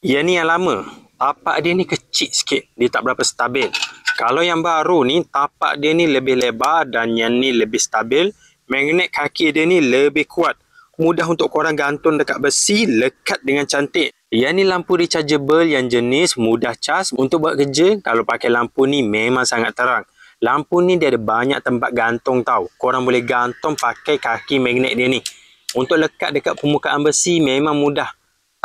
Yang ni yang lama, tapak dia ni kecil sikit, dia tak berapa stabil. Kalau yang baru ni, tapak dia ni lebih lebar dan yang ni lebih stabil. Magnet kaki dia ni lebih kuat. Mudah untuk korang gantung dekat besi, lekat dengan cantik. Yang ni lampu rechargeable yang jenis mudah cas. Untuk buat kerja, kalau pakai lampu ni memang sangat terang. Lampu ni dia ada banyak tempat gantung tau. Korang boleh gantung pakai kaki magnet dia ni. Untuk lekat dekat permukaan besi memang mudah.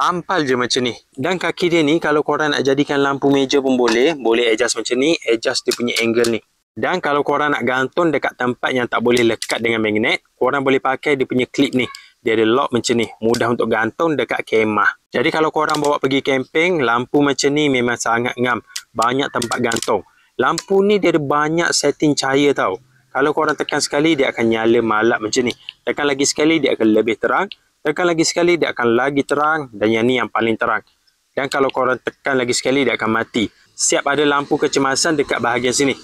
Tampal je macam ni. Dan kaki dia ni kalau korang nak jadikan lampu meja pun boleh. Boleh adjust macam ni, adjust dia punya angle ni. Dan kalau korang nak gantung dekat tempat yang tak boleh lekat dengan magnet, korang boleh pakai dia punya clip ni. Dia ada lock macam ni. Mudah untuk gantung dekat kemah. Jadi kalau korang bawa pergi camping, lampu macam ni memang sangat ngam. Banyak tempat gantung. Lampu ni dia ada banyak setting cahaya tau. Kalau korang tekan sekali, dia akan nyala malap macam ni. Tekan lagi sekali, dia akan lebih terang. Tekan lagi sekali, dia akan lagi terang. Dan yang ni yang paling terang. Dan kalau korang tekan lagi sekali, dia akan mati. Siap ada lampu kecemasan dekat bahagian sini.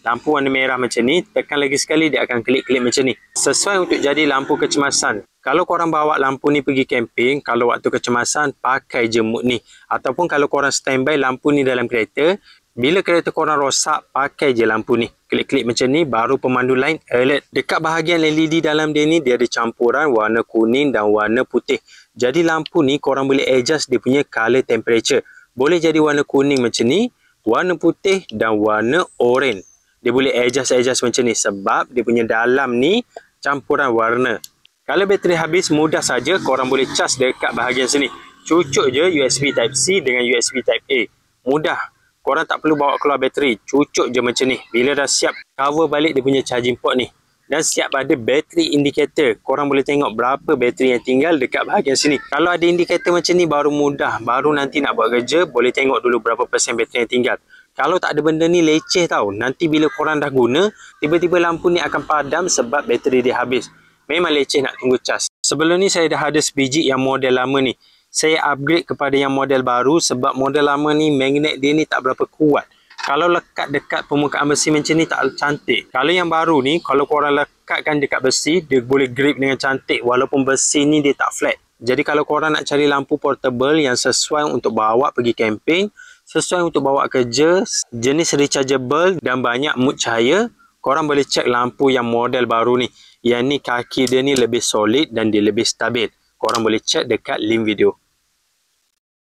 Lampu warna merah macam ni, tekan lagi sekali dia akan kelip-kelip macam ni. Sesuai untuk jadi lampu kecemasan. Kalau korang bawa lampu ni pergi camping, kalau waktu kecemasan, pakai je mode ni. Ataupun kalau korang standby lampu ni dalam kereta, bila kereta korang rosak, pakai je lampu ni. Klik-klik macam ni, baru pemandu lain alert. Dekat bahagian LED dalam dia ni, dia ada campuran warna kuning dan warna putih. Jadi lampu ni korang boleh adjust dia punya color temperature. Boleh jadi warna kuning macam ni, warna putih dan warna orange. Dia boleh adjust macam ni sebab dia punya dalam ni campuran warna. Kalau bateri habis, mudah saja korang boleh cas dekat bahagian sini. Cucuk je USB Type-C dengan USB Type-A. Mudah. Korang tak perlu bawa keluar bateri. Cucuk je macam ni. Bila dah siap, cover balik dia punya charging port ni. Dan siap ada bateri indicator. Korang boleh tengok berapa bateri yang tinggal dekat bahagian sini. Kalau ada indikator macam ni baru mudah. Baru nanti nak buat kerja, boleh tengok dulu berapa persen bateri yang tinggal. Kalau tak ada benda ni leceh tau. Nanti bila korang dah guna, tiba-tiba lampu ni akan padam sebab bateri dia habis. Memang leceh nak tunggu cas. Sebelum ni saya dah ada sebiji yang model lama ni. Saya upgrade kepada yang model baru sebab model lama ni magnet dia ni tak berapa kuat. Kalau lekat dekat permukaan besi macam ni tak cantik. Kalau yang baru ni, kalau korang lekatkan dekat besi, dia boleh grip dengan cantik walaupun besi ni dia tak flat. Jadi kalau korang nak cari lampu portable yang sesuai untuk bawa pergi camping, sesuai untuk bawa kerja, jenis rechargeable dan banyak mood cahaya, korang boleh cek lampu yang model baru ni. Yang ni kaki dia ni lebih solid dan dia lebih stabil. Korang boleh cek dekat link video.